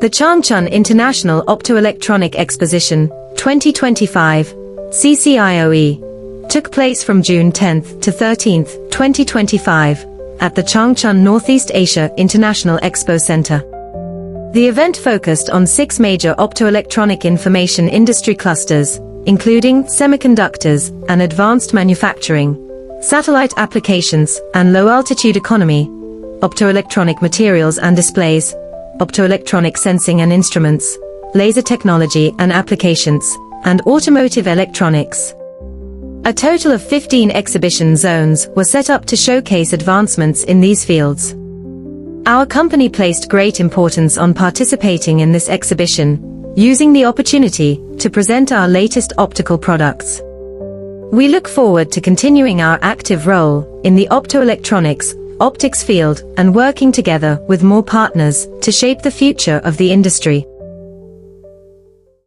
The Changchun International Optoelectronic Exposition, 2025, CCIOE, took place from June 10 to 13, 2025, at the Changchun Northeast Asia International Expo Center. The event focused on 6 major optoelectronic information industry clusters, including semiconductors and advanced manufacturing, satellite applications and low-altitude economy, optoelectronic materials and displays, optoelectronic sensing and instruments, laser technology and applications, and automotive electronics. A total of 15 exhibition zones were set up to showcase advancements in these fields. Our company placed great importance on participating in this exhibition, using the opportunity to present our latest optical products. We look forward to continuing our active role in the optoelectronics, optics field and working together with more partners to shape the future of the industry.